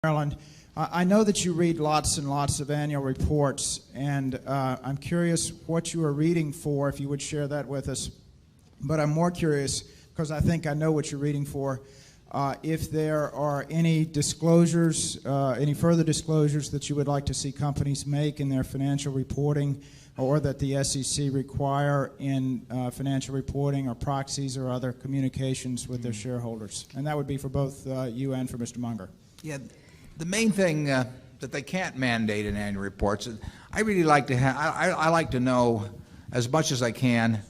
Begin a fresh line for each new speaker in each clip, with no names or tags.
Maryland. I know that you read lots and lots of annual reports, and I'm curious what you are reading for, if you would share that with us. But I'm more curious, because I think I know what you're reading for, if there are any disclosures, any further disclosures that you would like to see companies make in their financial reporting, or that the SEC require in financial reporting or proxies or other communications with their shareholders. And that would be for both you and for Mr. Munger.
Yeah, the main thing that they can't mandate in annual reports, I really like to have, I like to know as much as I can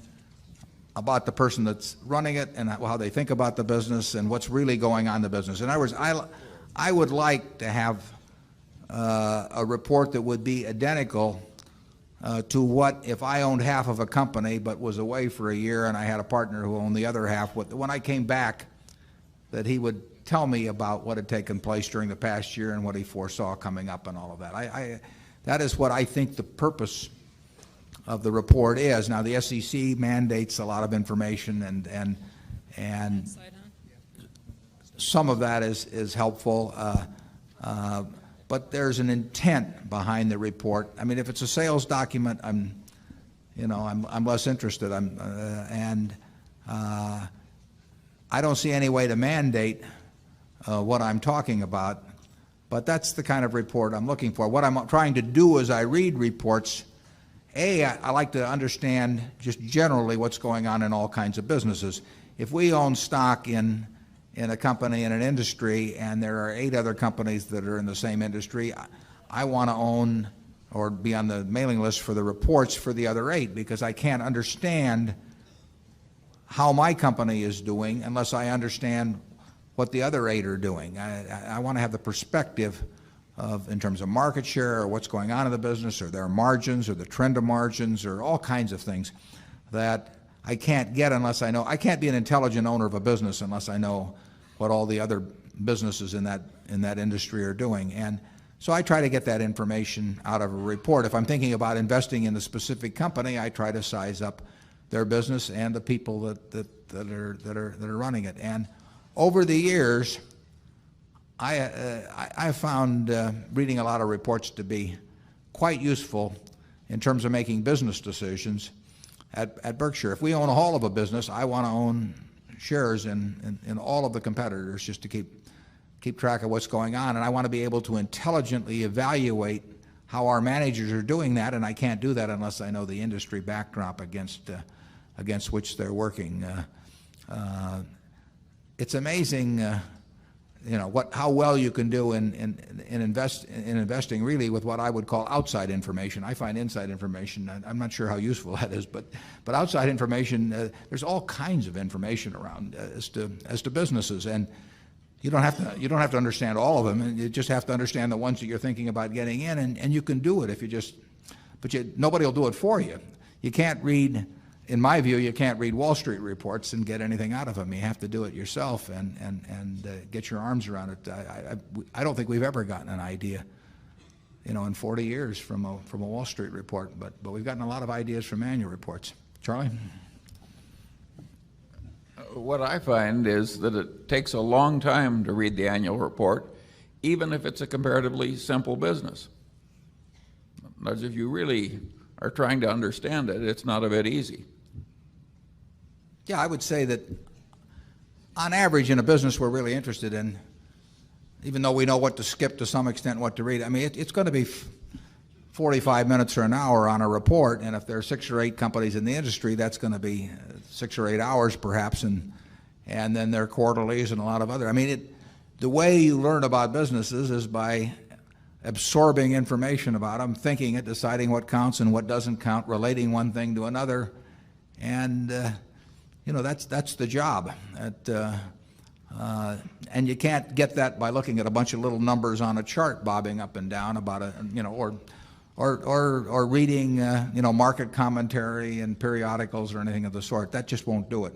about the person that's running it and how they think about the business and what's really going on in the business. In other words, I would like to have a report that would be identical to what if I owned half of a company but was away for a year and I had a partner who owned the other half. When I came back, that he would tell me about what had taken place during the past year and what he foresaw coming up and all of that. That is what I think the purpose of the report is. Now, the SEC mandates a lot of information, and some of that is helpful, but there's an intent behind the report. I mean, if it's a sales document, I'm less interested. I don't see any way to mandate what I'm talking about, but that's the kind of report I'm looking for. What I'm trying to do as I read reports, I like to understand just generally what's going on in all kinds of businesses. If we own stock in a company in an industry and there are 8 other companies that are in the same industry, I want to own or be on the mailing list for the reports for the other 8, because I can't understand how my company is doing unless I understand what the other 8 are doing. I want to have the perspective of, in terms of market share or what's going on in the business or their margins or the trend of margins or all kinds of things that I can't get unless I know. I can't be an intelligent owner of a business unless I know what all the other businesses in that industry are doing. And so I try to get that information out of a report. If I'm thinking about investing in a specific company, I try to size up their business and the people that are running it. And over the years, I found reading a lot of reports to be quite useful in terms of making business decisions at Berkshire. If we own a whole of a business, I want to own shares in all of the competitors just to keep track of what's going on. And I want to be able to intelligently evaluate how our managers are doing that, and I can't do that unless I know the industry backdrop against which they're working. It's amazing, how well you can do in investing really with what I would call outside information. I find inside information, I'm not sure how useful that is, but outside information, there's all kinds of information around as to businesses, and you don't have to understand all of them. You just have to understand the ones that you're thinking about getting in, and you can do it if you just. But nobody will do it for you. You can't read. In my view, you can't read Wall Street reports and get anything out of them. You have to do it yourself and get your arms around it. I don't think we've ever gotten an idea, in 40 years from a Wall Street report, but we've gotten a lot of ideas from annual reports. Charlie?
What I find is that it takes a long time to read the annual report, even if it's a comparatively simple business. As if you really are trying to understand it, it's not a bit easy.
Yeah, I would say that on average in a business we're really interested in, even though we know what to skip to some extent, what to read. I mean, it's going to be 45 minutes or an hour on a report, and if there are 6 or 8 companies in the industry, that's going to be 6 or 8 hours perhaps, and then there are quarterlies and a lot of other. I mean, the way you learn about businesses is by absorbing information about them, thinking it, deciding what counts and what doesn't count, relating one thing to another, and that's the job. And you can't get that by looking at a bunch of little numbers on a chart bobbing up and down about or reading market commentary and periodicals or anything of the sort. That just won't do it.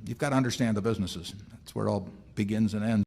You've got to understand the businesses. That's where it all begins and ends.